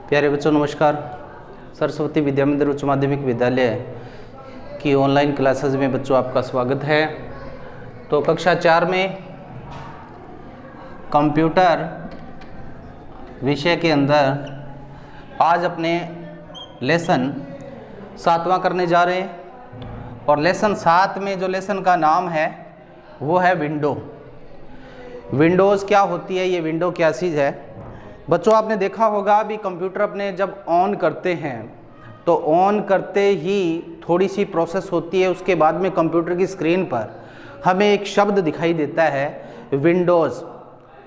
प्यारे बच्चों नमस्कार। सरस्वती विद्या मंदिर उच्च माध्यमिक विद्यालय की ऑनलाइन क्लासेस में बच्चों आपका स्वागत है। तो कक्षा 4 में कंप्यूटर विषय के अंदर आज अपने लेसन 7वां करने जा रहे हैं और लेसन 7 में जो लेसन का नाम है वो है विंडो। विंडोज़ क्या होती है, ये विंडो क्या चीज़ है। बच्चों आपने देखा होगा अभी कंप्यूटर अपने जब ऑन करते हैं तो ऑन करते ही थोड़ी सी प्रोसेस होती है, उसके बाद में कंप्यूटर की स्क्रीन पर हमें एक शब्द दिखाई देता है विंडोज़।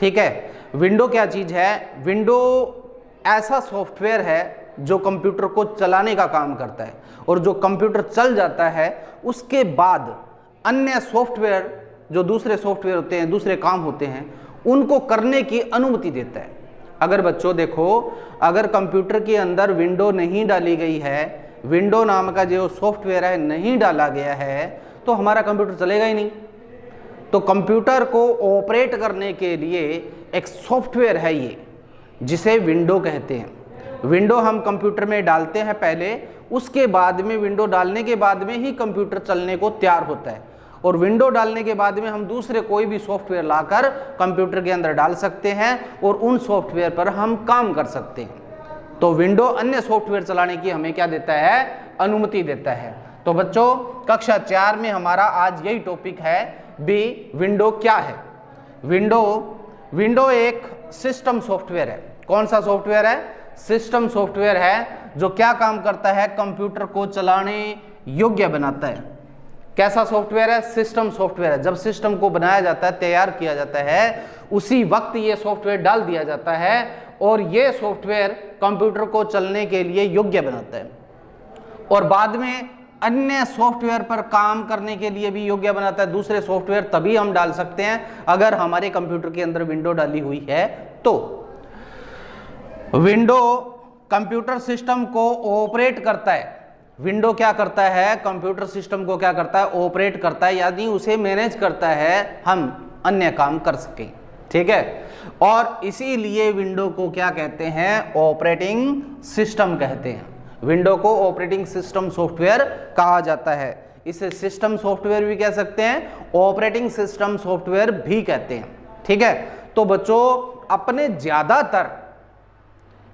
ठीक है, विंडो क्या चीज़ है? विंडो ऐसा सॉफ्टवेयर है जो कंप्यूटर को चलाने का काम करता है और जो कंप्यूटर चल जाता है उसके बाद अन्य सॉफ्टवेयर जो दूसरे सॉफ्टवेयर होते हैं, दूसरे काम होते हैं, उनको करने की अनुमति देता है। अगर बच्चों देखो, अगर कंप्यूटर के अंदर विंडो नहीं डाली गई है, विंडो नाम का जो सॉफ्टवेयर है नहीं डाला गया है, तो हमारा कंप्यूटर चलेगा ही नहीं। तो कंप्यूटर को ऑपरेट करने के लिए एक सॉफ्टवेयर है ये, जिसे विंडो कहते हैं। विंडो हम कंप्यूटर में डालते हैं पहले, उसके बाद में विंडो डालने के बाद में ही कंप्यूटर चलने को तैयार होता है और विंडो डालने के बाद में हम दूसरे कोई भी सॉफ्टवेयर लाकर कंप्यूटर के अंदर डाल सकते हैं और उन सॉफ्टवेयर पर हम काम कर सकते हैं। तो विंडो अन्य सॉफ्टवेयर चलाने की हमें क्या देता है? अनुमति देता है। तो बच्चों कक्षा 4 में हमारा आज यही टॉपिक है बी, विंडो क्या है। विंडो एक सिस्टम सॉफ्टवेयर है। कौन सा सॉफ्टवेयर है? सिस्टम सॉफ्टवेयर है जो क्या काम करता है? कंप्यूटर को चलाने योग्य बनाता है। कैसा सॉफ्टवेयर है? सिस्टम सॉफ्टवेयर है। जब सिस्टम को बनाया जाता है, तैयार किया जाता है, उसी वक्त ये सॉफ्टवेयर डाल दिया जाता है और ये सॉफ्टवेयर कंप्यूटर को चलने के लिए योग्य बनाता है और बाद में अन्य सॉफ्टवेयर पर काम करने के लिए भी योग्य बनाता है। दूसरे सॉफ्टवेयर तभी हम डाल सकते हैं अगर हमारे कंप्यूटर के अंदर विंडो डाली हुई है। तो विंडो कंप्यूटर सिस्टम को ऑपरेट करता है। विंडो क्या करता है? कंप्यूटर सिस्टम को क्या करता है? ऑपरेट करता है, यानी उसे मैनेज करता है, हम अन्य काम कर सकें। ठीक है, और इसीलिए विंडो को क्या कहते हैं? ऑपरेटिंग सिस्टम कहते हैं। विंडो को ऑपरेटिंग सिस्टम सॉफ्टवेयर कहा जाता है। इसे सिस्टम सॉफ्टवेयर भी कह सकते हैं, ऑपरेटिंग सिस्टम सॉफ्टवेयर भी कहते हैं। ठीक है, तो बच्चों अपने ज़्यादातर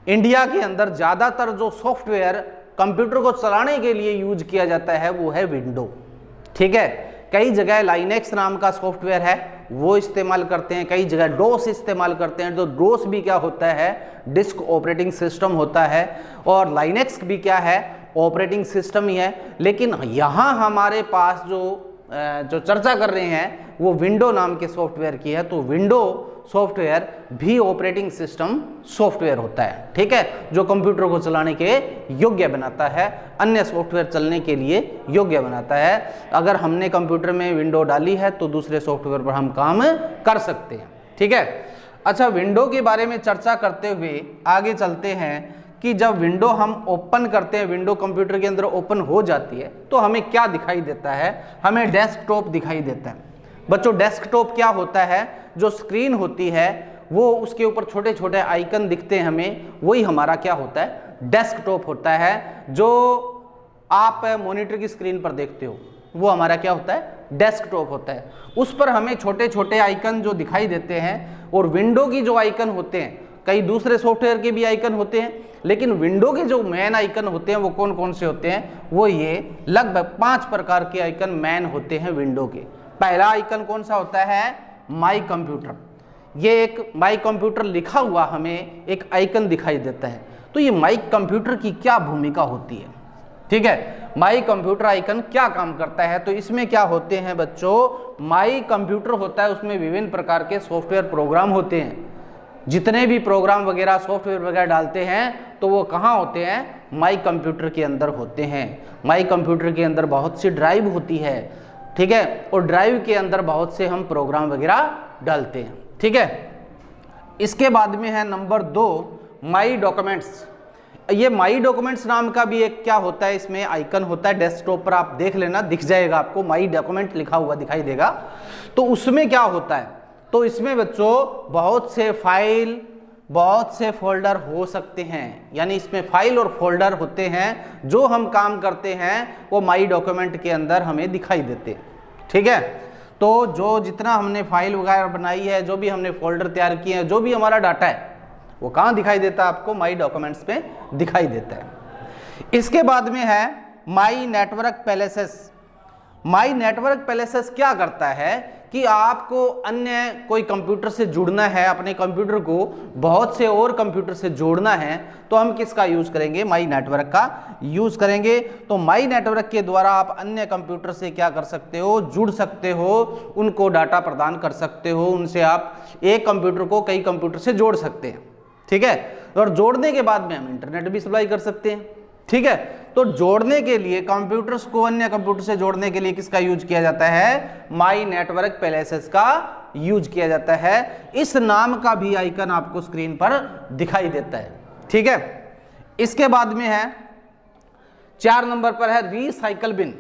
इंडिया के अंदर ज़्यादातर जो सॉफ्टवेयर कंप्यूटर को चलाने के लिए यूज किया जाता है वो है विंडो। ठीक है, कई जगह लाइनेक्स नाम का सॉफ्टवेयर है वो इस्तेमाल करते हैं, कई जगह डोस इस्तेमाल करते हैं। तो डोस भी क्या होता है? डिस्क ऑपरेटिंग सिस्टम होता है और लाइनेक्स भी क्या है? ऑपरेटिंग सिस्टम ही है। लेकिन यहाँ हमारे पास जो चर्चा कर रहे हैं वो विंडो नाम के सॉफ्टवेयर की है। तो विंडो सॉफ्टवेयर भी ऑपरेटिंग सिस्टम सॉफ्टवेयर होता है। ठीक है, जो कंप्यूटर को चलाने के योग्य बनाता है, अन्य सॉफ्टवेयर चलने के लिए योग्य बनाता है। अगर हमने कंप्यूटर में विंडो डाली है तो दूसरे सॉफ्टवेयर पर हम काम कर सकते हैं। ठीक है, अच्छा विंडो के बारे में चर्चा करते हुए आगे चलते हैं कि जब विंडो हम ओपन करते हैं, विंडो कंप्यूटर के अंदर ओपन हो जाती है तो हमें क्या दिखाई देता है? हमें डेस्कटॉप दिखाई देता है। बच्चों डेस्कटॉप क्या होता है? जो स्क्रीन होती है वो उसके ऊपर छोटे छोटे आइकन दिखते हैं हमें, वही हमारा क्या होता है? डेस्कटॉप होता है। जो आप मॉनिटर की स्क्रीन पर देखते हो वो हमारा क्या होता है? डेस्कटॉप होता है। उस पर हमें छोटे छोटे आइकन जो दिखाई देते हैं और विंडो की जो आइकन होते हैं, कई दूसरे सॉफ्टवेयर के भी आइकन होते हैं, लेकिन विंडो के जो मेन आइकन होते हैं वो कौन कौन से होते हैं? वो ये लगभग 5 प्रकार के आइकन मेन होते हैं विंडो के। पहला आइकन कौन सा होता है? My computer. ये एक माई कंप्यूटर लिखा हुआ हमें एक आइकन दिखाई देता है। तो ये माई कंप्यूटर की क्या भूमिका होती है? ठीक है, माई कंप्यूटर आइकन क्या काम करता है? तो इसमें क्या होते हैं बच्चों? माई कंप्यूटर होता है, उसमें विभिन्न प्रकार के सॉफ्टवेयर प्रोग्राम होते हैं। जितने भी प्रोग्राम वगैरह सॉफ्टवेयर वगैरह डालते हैं तो वो कहाँ होते हैं? माई कंप्यूटर के अंदर होते हैं। माई कंप्यूटर के अंदर बहुत सी ड्राइव होती है। ठीक है, और ड्राइव के अंदर बहुत से हम प्रोग्राम वगैरह डालते हैं। ठीक है, इसके बाद में है नंबर 2 माई डॉक्यूमेंट्स। ये माई डॉक्यूमेंट्स नाम का भी एक क्या होता है? इसमें आइकन होता है। डेस्कटॉप पर आप देख लेना, दिख जाएगा आपको, माई डॉक्यूमेंट लिखा हुआ दिखाई देगा। तो उसमें क्या होता है? तो इसमें बच्चों बहुत से फाइल बहुत से फोल्डर हो सकते हैं, यानी इसमें फाइल और फोल्डर होते हैं, जो हम काम करते हैं वो माई डॉक्यूमेंट के अंदर हमें दिखाई देते हैं। ठीक है, तो जो जितना हमने फाइल वगैरह बनाई है, जो भी हमने फोल्डर तैयार किए हैं, जो भी हमारा डाटा है वो कहाँ दिखाई देता है? आपको माई डॉक्यूमेंट्स पे दिखाई देता है। इसके बाद में है my network palaces. My network palaces क्या करता है कि आपको अन्य कोई कंप्यूटर से जुड़ना है, अपने कंप्यूटर को बहुत से और कंप्यूटर से जोड़ना है, तो हम किसका यूज करेंगे? माई नेटवर्क का यूज करेंगे। तो माई नेटवर्क के द्वारा आप अन्य कंप्यूटर से क्या कर सकते हो? जुड़ सकते हो, उनको डाटा प्रदान कर सकते हो, उनसे आप एक कंप्यूटर को कई कंप्यूटर से जोड़ सकते हैं। ठीक है, और जोड़ने के बाद में हम इंटरनेट भी सप्लाई कर सकते हैं। ठीक है, तो जोड़ने के लिए कंप्यूटर्स को अन्य कंप्यूटर से जोड़ने के लिए किसका यूज किया जाता है? माई नेटवर्क पैलेसेस का यूज किया जाता है। इस नाम का भी आइकन आपको स्क्रीन पर दिखाई देता है। ठीक है, इसके बाद में है 4 नंबर पर है रिसाइकल बिन।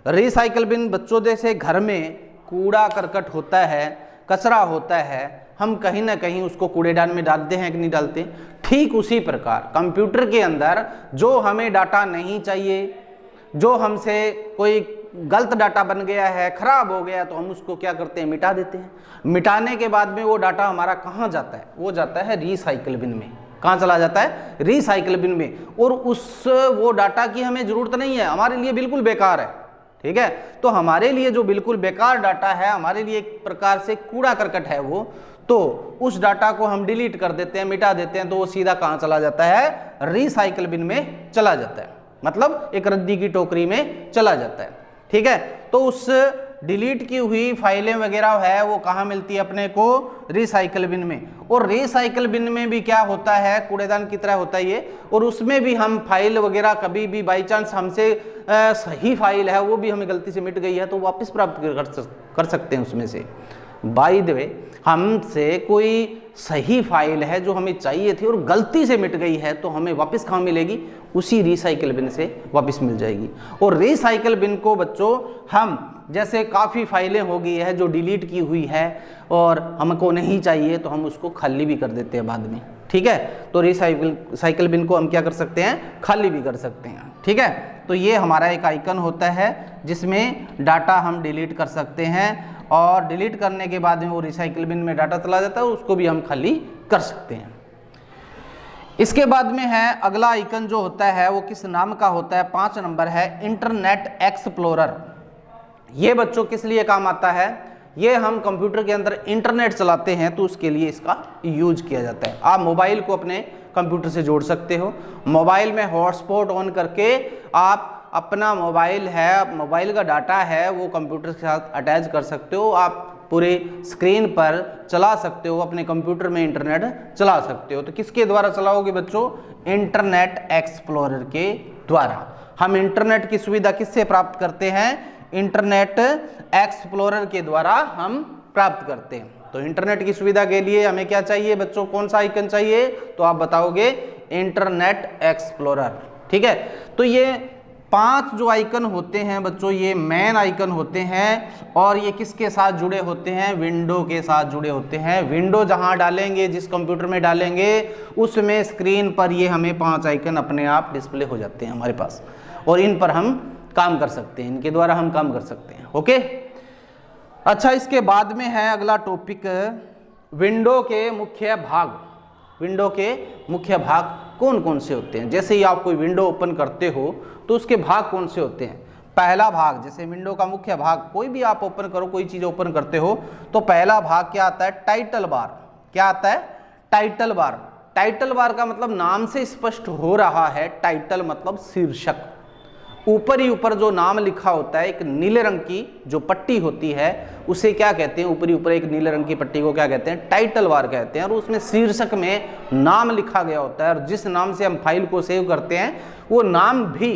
रिसाइकल बिन बच्चों, जैसे घर में कूड़ा करकट होता है, कचरा होता है, हम कहीं ना कहीं उसको कूड़ेदान में डालते हैं कि नहीं डालते? ठीक उसी प्रकार कंप्यूटर के अंदर जो हमें डाटा नहीं चाहिए, जो हमसे कोई गलत डाटा बन गया है, खराब हो गया, तो हम उसको क्या करते हैं? मिटा देते हैं। मिटाने के बाद में वो डाटा हमारा कहाँ जाता है? वो जाता है रिसाइकल बिन में। कहाँ चला जाता है? रिसाइकल बिन में। और वो डाटा की हमें जरूरत नहीं है, हमारे लिए बिल्कुल बेकार है। ठीक है, तो हमारे लिए जो बिल्कुल बेकार डाटा है, हमारे लिए एक प्रकार से कूड़ा करकट है वो, तो उस डाटा को हम डिलीट कर देते हैं, मिटा देते हैं, तो वो सीधा कहाँ चला जाता है? रिसाइकल बिन में चला जाता है, मतलब एक रद्दी की टोकरी में चला जाता है। ठीक है, तो उस डिलीट की हुई फाइलें वगैरह है वो कहाँ मिलती है अपने को? रिसाइकल बिन में। और रिसाइकल बिन में भी क्या होता है? कूड़ेदान की तरह होता है ये, और उसमें भी हम फाइल वगैरह कभी भी बाई चांस हमसे सही फाइल है, वो भी हमें गलती से मिट गई है, तो वापस प्राप्त कर सकते हैं उसमें से। बाय द वे, हमसे कोई सही फाइल है जो हमें चाहिए थी और गलती से मिट गई है, तो हमें वापस कहाँ मिलेगी? उसी रिसाइकल बिन से वापस मिल जाएगी। और रिसाइकल बिन को बच्चों हम, जैसे काफ़ी फाइलें हो गई है जो डिलीट की हुई है और हमको नहीं चाहिए, तो हम उसको खाली भी कर देते हैं बाद में। ठीक है, तो रिसाइकल बिन को हम क्या कर सकते हैं? खाली भी कर सकते हैं। ठीक है, तो ये हमारा एक आइकन होता है जिसमें डाटा हम डिलीट कर सकते हैं, और डिलीट करने के बाद में वो रिसाइकल बिन में डाटा चला जाता है, उसको भी हम खाली कर सकते हैं। इसके बाद में है अगला आइकन जो होता है वो किस नाम का होता है? 5 नंबर है इंटरनेट एक्सप्लोरर। ये बच्चों किस लिए काम आता है? ये हम कंप्यूटर के अंदर इंटरनेट चलाते हैं तो उसके लिए इसका यूज किया जाता है। आप मोबाइल को अपने कंप्यूटर से जोड़ सकते हो, मोबाइल में हॉटस्पॉट ऑन करके आप अपना मोबाइल है, मोबाइल का डाटा है, वो कंप्यूटर के साथ अटैच कर सकते हो, आप पूरे स्क्रीन पर चला सकते हो, अपने कंप्यूटर में इंटरनेट चला सकते हो। तो किसके द्वारा चलाओगे बच्चों? इंटरनेट एक्सप्लोरर के द्वारा। हम इंटरनेट की सुविधा किससे प्राप्त करते हैं? इंटरनेट एक्सप्लोरर के द्वारा हम प्राप्त करते हैं। तो इंटरनेट की सुविधा के लिए हमें क्या चाहिए बच्चों? कौन सा आइकन चाहिए? तो आप बताओगे इंटरनेट एक्सप्लोरर। ठीक है, तो ये 5 जो आइकन होते हैं बच्चों, ये मेन आइकन होते हैं, और ये किसके साथ जुड़े होते हैं? विंडो के साथ जुड़े होते हैं। विंडो जहां डालेंगे, जिस कंप्यूटर में डालेंगे, उसमें स्क्रीन पर ये हमें 5 आइकन अपने आप डिस्प्ले हो जाते हैं हमारे पास, और इन पर हम काम कर सकते हैं, इनके द्वारा हम काम कर सकते हैं। ओके, अच्छा, इसके बाद में है अगला टॉपिक विंडो के मुख्य भाग। विंडो के मुख्य भाग कौन कौन से होते हैं? जैसे ही आप कोई विंडो ओपन करते हो तो उसके भाग कौन से होते हैं? पहला भाग, जैसे विंडो का मुख्य भाग कोई भी आप ओपन करो, कोई चीज ओपन करते हो, तो पहला भाग क्या आता है? Title bar. क्या आता है? Title bar. टाइटल बार का मतलब नाम से स्पष्ट हो रहा है, टाइटल मतलब शीर्षक। ऊपर ही ऊपर जो नाम लिखा होता है, एक नीले रंग की जो पट्टी होती है, उसे क्या कहते हैं? ऊपर ही ऊपर एक नीले रंग की पट्टी को क्या कहते हैं? टाइटल बार कहते हैं। और उसमें शीर्षक में नाम लिखा गया होता है, और जिस नाम से हम फाइल को सेव करते हैं वो नाम भी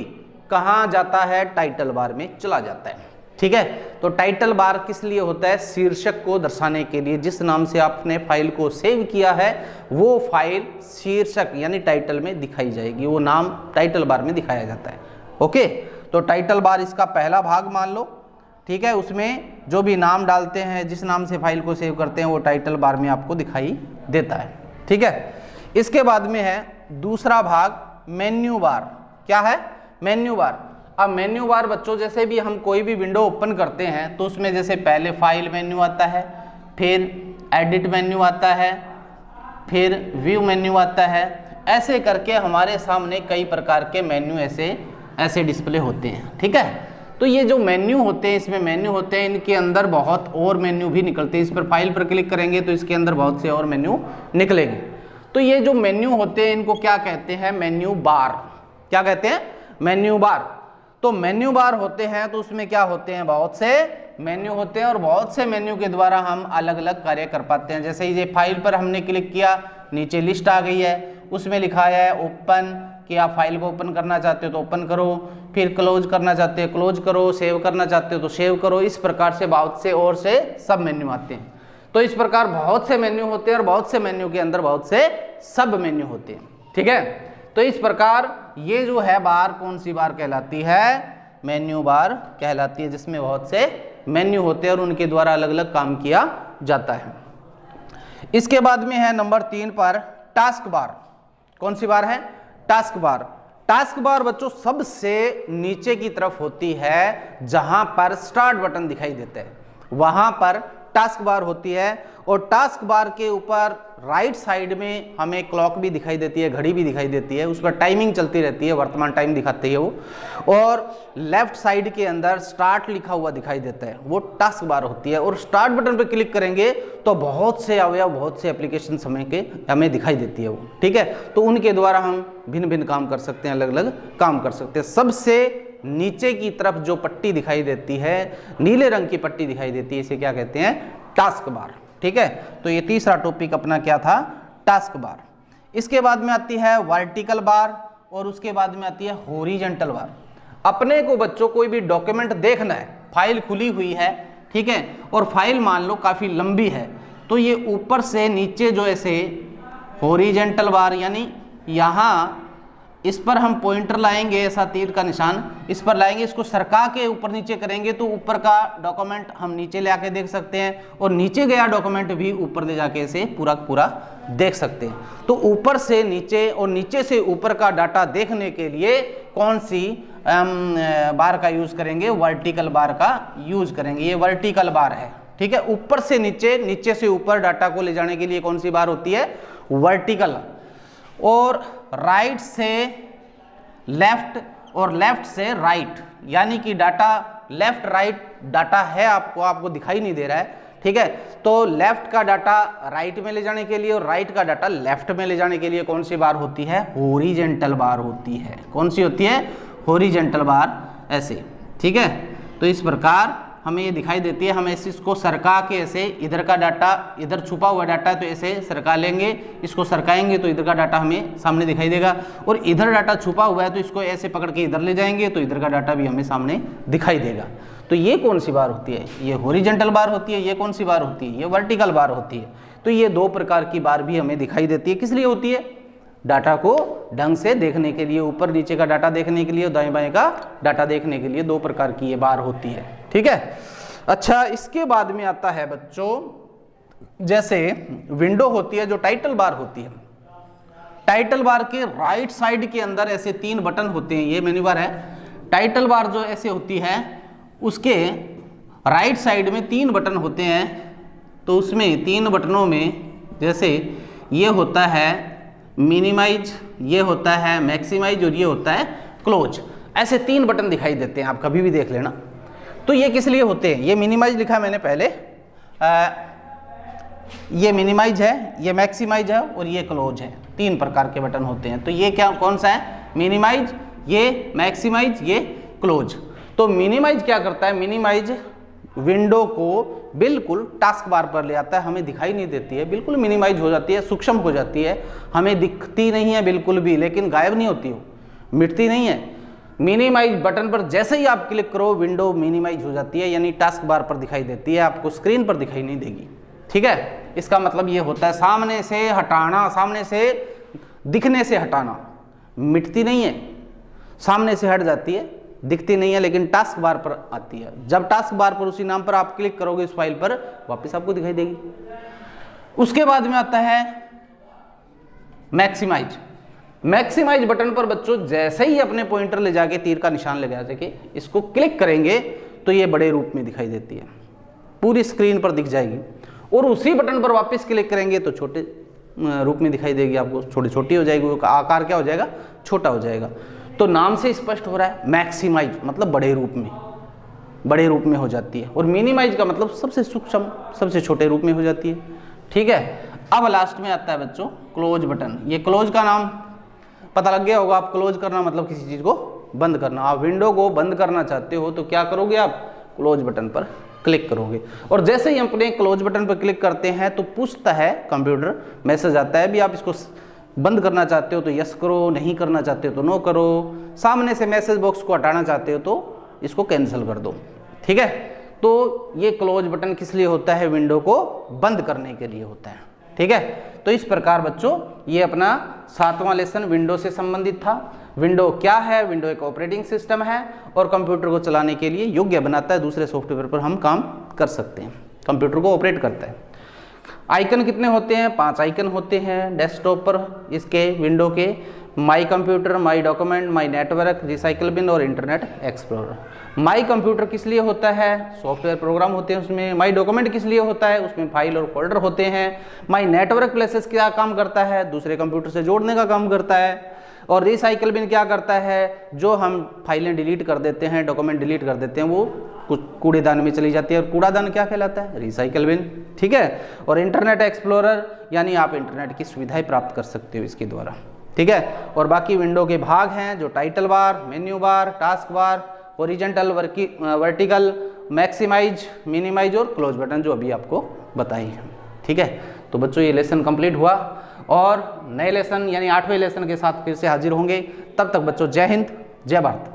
कहाँ जाता है? टाइटल बार में चला जाता है। ठीक है, तो टाइटल बार किस लिए होता है? शीर्षक को दर्शाने के लिए। जिस नाम से आपने फाइल को सेव किया है वो फाइल शीर्षक यानी टाइटल में दिखाई जाएगी, वो नाम टाइटल बार में दिखाया जाता है। ओके, तो टाइटल बार इसका पहला भाग मान लो। ठीक है, उसमें जो भी नाम डालते हैं, जिस नाम से फाइल को सेव करते हैं, वो टाइटल बार में आपको दिखाई देता है। ठीक है, इसके बाद में है दूसरा भाग मेन्यू बार। क्या है? Menu bar. अब मेन्यू बार बच्चों, जैसे भी हम कोई भी विंडो ओपन करते हैं तो उसमें जैसे पहले फाइल मेन्यू आता है, फिर एडिट मेन्यू आता है, फिर व्यू मेन्यू आता है, ऐसे करके हमारे सामने कई प्रकार के मेन्यू ऐसे डिस्प्ले होते हैं। ठीक है, तो ये जो मेन्यू होते हैं, इसमें मेन्यू होते हैं, इनके अंदर बहुत और मेन्यू भी निकलते हैं। इस पर फाइल पर क्लिक करेंगे तो इसके अंदर बहुत से और मेन्यू निकलेंगे। तो ये जो मेन्यू होते हैं इनको क्या कहते हैं? Menu bar. क्या कहते हैं? Menu bar. तो मेन्यू बार होते हैं तो उसमें क्या होते हैं? बहुत से मेन्यू होते हैं और बहुत से मेन्यू के द्वारा हम अलग अलग कार्य कर पाते हैं। जैसे ये फाइल पर हमने क्लिक किया, नीचे लिस्ट आ गई है, उसमें लिखा है ओपन, कि आप फाइल को ओपन करना चाहते हो तो ओपन करो, फिर क्लोज करना चाहते हो क्लोज करो, सेव करना चाहते हो तो सेव करो। इस प्रकार से बहुत से और से सब मेन्यू आते हैं। तो इस प्रकार बहुत से मेन्यू होते हैं और बहुत से मेन्यू के अंदर बहुत से सब मेन्यू होते हैं। ठीक है, तो इस प्रकार ये जो है बार, कौन सी बार कहलाती है? मेन्यू बार कहलाती है, जिसमें बहुत से मेन्यू होते हैं और उनके द्वारा अलग अलग काम किया जाता है। इसके बाद में है नंबर 3 पर टास्क बार। कौन सी बार है? Task bar. टास्क बार बच्चों सबसे नीचे की तरफ होती है, जहां पर स्टार्ट बटन दिखाई देता है वहां पर टास्क बार होती है। और टास्क बार के ऊपर राइट साइड में हमें क्लॉक भी दिखाई देती है, घड़ी भी दिखाई देती है, उस पर टाइमिंग चलती रहती है, वर्तमान टाइम दिखाती है वो। और लेफ्ट साइड के अंदर स्टार्ट लिखा हुआ दिखाई देता है, वो टास्क बार होती है। और स्टार्ट बटन पर क्लिक करेंगे तो बहुत से अवयव, बहुत से एप्लीकेशन हमें दिखाई देती है वो। ठीक है, तो उनके द्वारा हम भिन्न भिन्न काम कर सकते हैं, अलग अलग काम कर सकते हैं। सबसे नीचे की तरफ जो पट्टी दिखाई देती है, नीले रंग की पट्टी दिखाई देती है, इसे क्या कहते हैं? Task bar. ठीक है, तो ये तीसरा टॉपिक अपना क्या था? Task bar. इसके बाद में आती है वर्टिकल बार और उसके बाद में आती है हॉरिजॉन्टल बार। अपने को बच्चों कोई भी डॉक्यूमेंट देखना है, फाइल खुली हुई है, ठीक है, और फाइल मान लो काफी लंबी है, तो ये ऊपर से नीचे जो ऐसे हॉरिजॉन्टल बार, यानी यहाँ इस पर हम पॉइंटर लाएंगे, ऐसा तीर का निशान इस पर लाएंगे, इसको सरका के ऊपर नीचे करेंगे तो ऊपर का डॉक्यूमेंट हम नीचे ले आके देख सकते हैं, और नीचे गया डॉक्यूमेंट भी ऊपर ले जाके इसे पूरा पूरा देख सकते हैं। तो ऊपर से नीचे और नीचे से ऊपर का डाटा देखने के लिए कौन सी बार का यूज करेंगे? वर्टिकल बार का यूज करेंगे। ये वर्टिकल बार है। ठीक है, ऊपर से नीचे, नीचे से ऊपर डाटा को ले जाने के लिए कौन सी बार होती है? वर्टिकल। और राइट से लेफ्ट और लेफ्ट से राइट, यानी कि डाटा लेफ्ट राइट डाटा है, आपको दिखाई नहीं दे रहा है। ठीक है, तो लेफ्ट का डाटा राइट में ले जाने के लिए और राइट का डाटा लेफ्ट में ले जाने के लिए कौन सी बार होती है? हॉरिजॉन्टल बार होती है। कौन सी होती है? हॉरिजॉन्टल बार। ऐसे। ठीक है, तो इस प्रकार हमें ये दिखाई देती है। हम ऐसे इसको सरका के, ऐसे इधर का डाटा, इधर छुपा हुआ डाटा है तो ऐसे सरका लेंगे, इसको सरकाएंगे तो इधर का डाटा हमें सामने दिखाई देगा, और इधर डाटा छुपा हुआ है तो इसको ऐसे पकड़ के इधर ले जाएंगे तो इधर का डाटा भी हमें सामने दिखाई देगा। तो ये कौन सी बार होती है? ये हॉरिजॉन्टल बार होती है। ये कौन सी बार होती है? ये वर्टिकल बार होती है। तो ये दो प्रकार की बार भी हमें दिखाई देती है। किस लिए होती है? डाटा को ढंग से देखने के लिए, ऊपर नीचे का डाटा देखने के लिए, दाएं बाएं का डाटा देखने के लिए दो प्रकार की ये बार होती है। ठीक है, अच्छा, इसके बाद में आता है बच्चों, जैसे विंडो होती है जो टाइटल बार होती है। टाइटल बार के राइट साइड के अंदर ऐसे 3 बटन होते हैं, ये मेन्यू बार है। टाइटल बार जो ऐसे होती है उसके राइट साइड में 3 बटन होते हैं। तो उसमें 3 बटनों में जैसे ये होता है मिनिमाइज, ये होता है मैक्सिमाइज और ये होता है क्लोज। ऐसे 3 बटन दिखाई देते हैं, आप कभी भी देख लेना। तो ये किस लिए होते हैं? ये मिनिमाइज लिखा है मैंने पहले, ये मिनिमाइज है, ये मैक्सिमाइज है और ये क्लोज है। 3 प्रकार के बटन होते हैं। तो ये क्या, कौन सा है? मिनिमाइज, ये मैक्सिमाइज, ये क्लोज। तो मिनिमाइज क्या करता है? मिनिमाइज विंडो को बिल्कुल टास्क बार पर ले आता है, हमें दिखाई नहीं देती है, बिल्कुल मिनिमाइज हो जाती है, सूक्ष्म हो जाती है, हमें दिखती नहीं है बिल्कुल भी, लेकिन गायब नहीं होती, हो मिटती नहीं है। मिनिमाइज बटन पर जैसे ही आप क्लिक करो विंडो मिनिमाइज हो जाती है, यानी टास्क बार पर दिखाई देती है, आपको स्क्रीन पर दिखाई नहीं देगी। ठीक है, इसका मतलब ये होता है सामने से हटाना, सामने से दिखने से हटाना। मिटती नहीं है, सामने से हट जाती है, दिखती नहीं है, लेकिन टास्क बार पर आती है। जब टास्क बार पर उसी नाम पर आप क्लिक करोगे इस फाइल पर, वापस आपको दिखाई देगी। उसके बाद में आता है मैक्सिमाइज। मैक्सिमाइज बटन पर बच्चों जैसे ही अपने पॉइंटर ले जाके तीर का निशान लगा के इसको क्लिक करेंगे तो ये बड़े रूप में दिखाई देती है, पूरी स्क्रीन पर दिख जाएगी। और उसी बटन पर वापस क्लिक करेंगे तो छोटे रूप में दिखाई देगी आपको, छोटी हो जाएगी, आकार क्या हो जाएगा, छोटा हो जाएगा। तो नाम से स्पष्ट हो रहा है मैक्सिमाइज मतलब बड़े रूप में हो जाती है, और मिनिमाइज का मतलब सबसे सूक्ष्म, सबसे छोटे रूप में हो जाती है। ठीक है, अब लास्ट में आता है बच्चों क्लोज बटन। ये क्लोज का नाम पता लग गया होगा, आप क्लोज करना मतलब किसी चीज को बंद करना। आप विंडो को बंद करना चाहते हो तो क्या करोगे, आप क्लोज बटन पर क्लिक करोगे। और जैसे ही अपने क्लोज बटन पर क्लिक करते हैं तो पूछता है कंप्यूटर, मैसेज आता है भी आप इसको बंद करना चाहते हो तो यस करो, नहीं करना चाहते हो तो नो करो, सामने से मैसेज बॉक्स को हटाना चाहते हो तो इसको कैंसिल कर दो। ठीक है, तो ये क्लोज बटन किस लिए होता है, विंडो को बंद करने के लिए होता है। ठीक है, तो इस प्रकार बच्चों ये अपना 7वां लेसन विंडो से संबंधित था। विंडो क्या है, विंडो एक ऑपरेटिंग सिस्टम है और कंप्यूटर को चलाने के लिए योग्य बनाता है, दूसरे सॉफ्टवेयर पर हम काम कर सकते हैं, कंप्यूटर को ऑपरेट करता है। आइकन कितने होते हैं, 5 आइकन होते हैं डेस्कटॉप पर इसके विंडो के, my computer, my document, my network, recycle bin और इंटरनेट एक्सप्लोरर। माई कंप्यूटर किस लिए होता है, सॉफ्टवेयर प्रोग्राम होते हैं उसमें। माई डॉक्यूमेंट किस लिए होता है, उसमें फाइल और फोल्डर होते हैं। माई नेटवर्क प्लेसेस क्या काम करता है, दूसरे कंप्यूटर से जोड़ने का काम करता है। और रिसाइकल बिन क्या करता है, जो हम फाइलें डिलीट कर देते हैं, डॉक्यूमेंट डिलीट कर देते हैं, वो कुछ कूड़ेदान में चली जाती है, और कूड़ादान क्या कहलाता है, रिसाइकल बिन। ठीक है, और इंटरनेट एक्सप्लोरर यानी आप इंटरनेट की सुविधाएं प्राप्त कर सकते हो इसके द्वारा। ठीक है, और बाकी विंडो के भाग हैं जो title bar, menu bar, task bar, horizontal, vertical, maximise, minimise और क्लोज बटन जो अभी आपको बताई है। ठीक है, तो बच्चों ये लेसन कंप्लीट हुआ और नए लेसन यानी 8वें लेसन के साथ फिर से हाजिर होंगे। तब तक बच्चों जय हिंद, जय भारत।